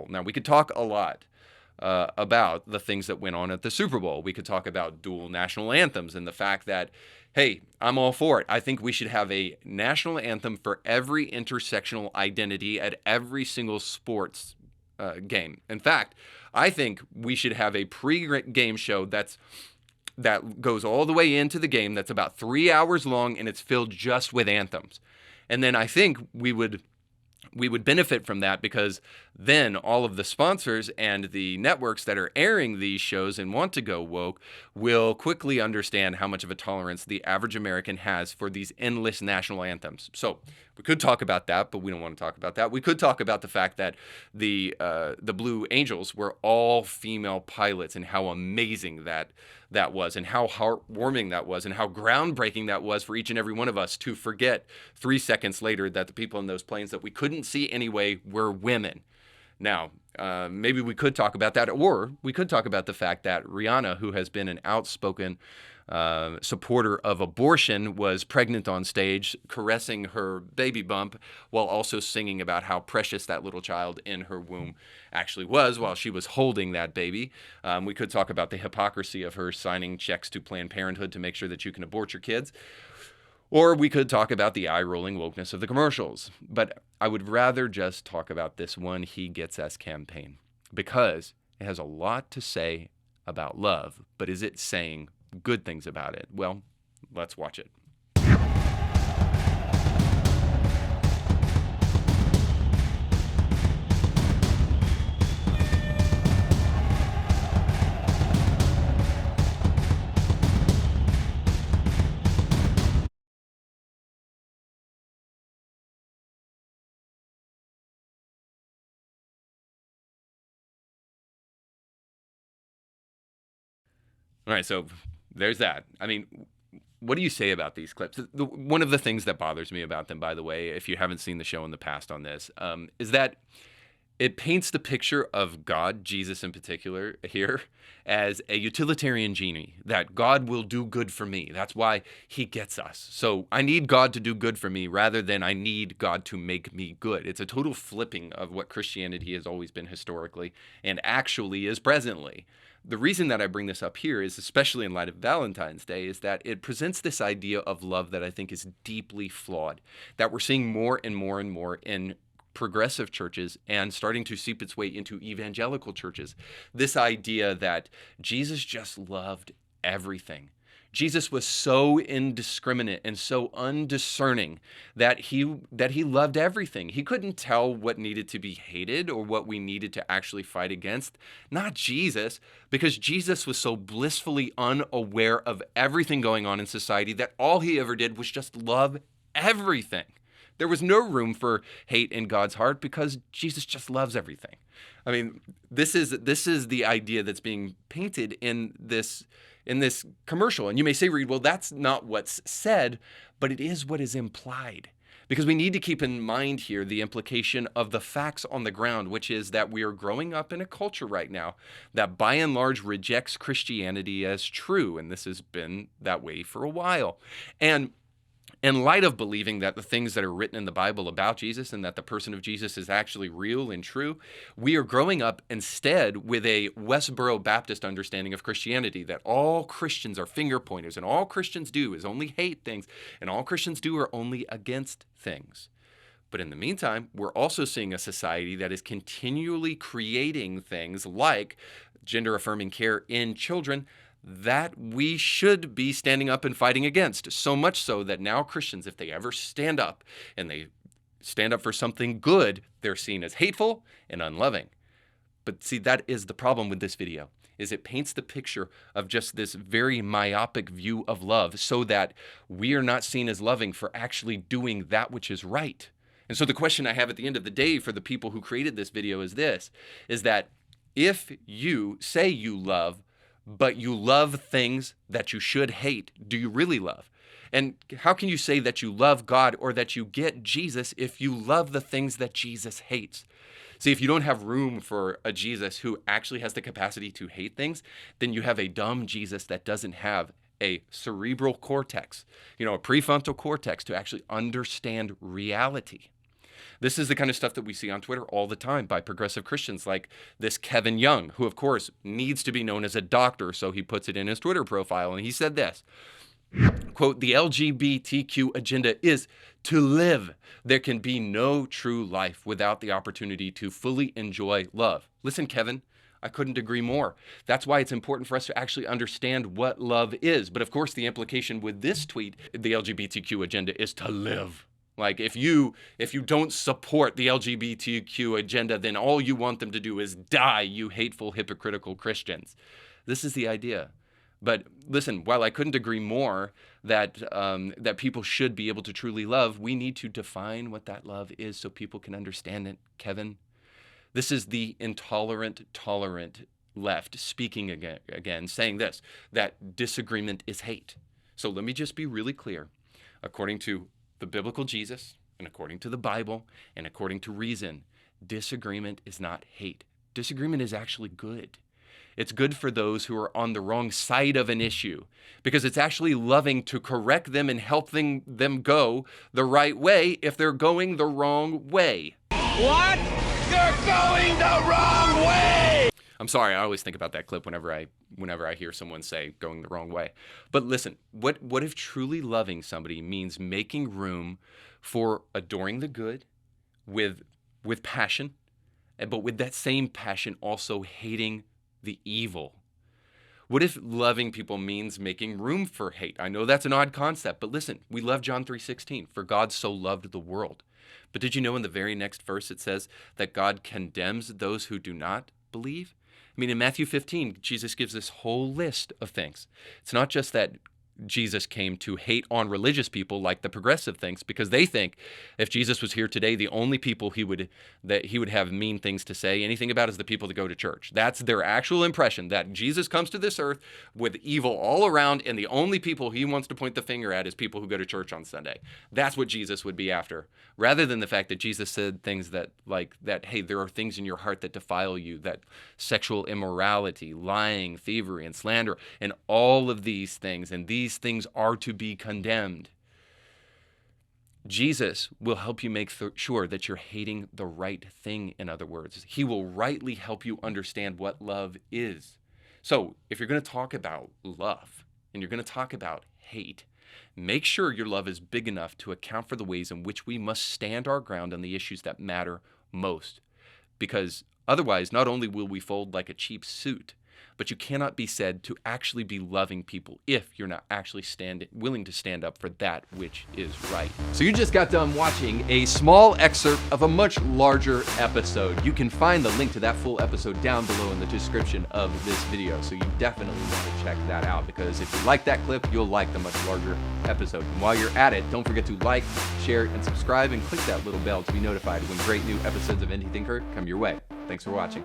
Now, we could talk a lot about the things that went on at the Super Bowl. We could talk about dual national anthems and the fact that, hey, I'm all for it. I think we should have a national anthem for every intersectional identity at every single sports game. In fact, I think we should have a pre-game show that goes all the way into the game, that's about 3 hours long, and it's filled just with anthems. And then I think we would benefit from that, because then all of the sponsors and the networks that are airing these shows and want to go woke will quickly understand how much of a tolerance the average American has for these endless national anthems. So we could talk about that, but we don't want to talk about that. We could talk about the fact that the Blue Angels were all female pilots, and how amazing that was, and how heartwarming that was, and how groundbreaking that was for each and every one of us to forget 3 seconds later that the people in those planes that we couldn't see anyway were women. Now, maybe we could talk about that, or we could talk about the fact that Rihanna, who has been an outspoken supporter of abortion, was pregnant on stage, caressing her baby bump while also singing about how precious that little child in her womb actually was while she was holding that baby. We could talk about the hypocrisy of her signing checks to Planned Parenthood to make sure that you can abort your kids. Or we could talk about the eye-rolling wokeness of the commercials. But I would rather just talk about this one He Gets Us campaign, because it has a lot to say about love, but is it saying good things about it? Well, let's watch it. All right, so there's that. I mean, what do you say about these clips? One of the things that bothers me about them, by the way, if you haven't seen the show in the past on this, is that it paints the picture of God, Jesus in particular here, as a utilitarian genie, that God will do good for me. That's why He gets us. So I need God to do good for me rather than I need God to make me good. It's a total flipping of what Christianity has always been historically and actually is presently. The reason that I bring this up here is, especially in light of Valentine's Day, is that it presents this idea of love that I think is deeply flawed, that we're seeing more and more and more in progressive churches and starting to seep its way into evangelical churches. This idea that Jesus just loved everything. Jesus was so indiscriminate and so undiscerning that he loved everything. He couldn't tell what needed to be hated or what we needed to actually fight against. Not Jesus, because Jesus was so blissfully unaware of everything going on in society that all He ever did was just love everything. There was no room for hate in God's heart because Jesus just loves everything. I mean, this is the idea that's being painted in this commercial. And you may say, Reed, well, that's not what's said, but it is what is implied. Because we need to keep in mind here the implication of the facts on the ground, which is that we are growing up in a culture right now that by and large rejects Christianity as true. And this has been that way for a while. And in light of believing that the things that are written in the Bible about Jesus and that the person of Jesus is actually real and true, we are growing up instead with a Westboro Baptist understanding of Christianity, that all Christians are finger pointers and all Christians do is only hate things and all Christians do are only against things. But in the meantime, we're also seeing a society that is continually creating things like gender-affirming care in children that we should be standing up and fighting against. So much so that now Christians, if they ever stand up and they stand up for something good, they're seen as hateful and unloving. But see, that is the problem with this video, is it paints the picture of just this very myopic view of love so that we are not seen as loving for actually doing that which is right. And so the question I have at the end of the day for the people who created this video is this, is that if you say you love, but you love things that you should hate, do you really love? And how can you say that you love God or that you get Jesus if you love the things that Jesus hates? See, if you don't have room for a Jesus who actually has the capacity to hate things, then you have a dumb Jesus that doesn't have a cerebral cortex, a prefrontal cortex to actually understand reality. This is the kind of stuff that we see on Twitter all the time by progressive Christians like this Kevin Young, who, of course, needs to be known as a doctor, so he puts it in his Twitter profile. And he said this, quote, "The LGBTQ agenda is to live. There can be no true life without the opportunity to fully enjoy love." Listen, Kevin, I couldn't agree more. That's why it's important for us to actually understand what love is. But of course, the implication with this tweet, the LGBTQ agenda is to live. Like if you don't support the LGBTQ agenda, then all you want them to do is die, you hateful, hypocritical Christians. This is the idea. But listen, while I couldn't agree more that that people should be able to truly love, we need to define what that love is so people can understand it, Kevin. This is the intolerant, tolerant left speaking again, saying this, that disagreement is hate. So let me just be really clear. According to the biblical Jesus, and according to the Bible, and according to reason, disagreement is not hate. Disagreement is actually good. It's good for those who are on the wrong side of an issue because it's actually loving to correct them and help them go the right way if they're going the wrong way. What? You're going the wrong way! I'm sorry, I always think about that clip whenever I hear someone say going the wrong way. But listen, what if truly loving somebody means making room for adoring the good with passion, but with that same passion also hating the evil? What if loving people means making room for hate? I know that's an odd concept, but listen, we love John 3:16, for God so loved the world. But did you know in the very next verse it says that God condemns those who do not believe? I mean, in Matthew 15, Jesus gives this whole list of things. It's not just that Jesus came to hate on religious people like the progressive thinks, because they think if Jesus was here today, the only people he would have mean things to say anything about is the people that go to church. That's their actual impression, that Jesus comes to this earth with evil all around, and the only people he wants to point the finger at is people who go to church on Sunday. That's what Jesus would be after, rather than the fact that Jesus said things that, hey, there are things in your heart that defile you, that sexual immorality, lying, thievery, and slander, and all of these things, and these things are to be condemned. Jesus will help you make sure that you're hating the right thing, in other words. He will rightly help you understand what love is. So if you're going to talk about love and you're going to talk about hate, make sure your love is big enough to account for the ways in which we must stand our ground on the issues that matter most. Because otherwise, not only will we fold like a cheap suit, but you cannot be said to actually be loving people if you're not actually willing to stand up for that which is right. So you just got done watching a small excerpt of a much larger episode. You can find the link to that full episode down below in the description of this video. So you definitely want to check that out, because if you like that clip, you'll like the much larger episode. And while you're at it, don't forget to like, share, and subscribe, and click that little bell to be notified when great new episodes of Indie Thinker come your way. Thanks for watching.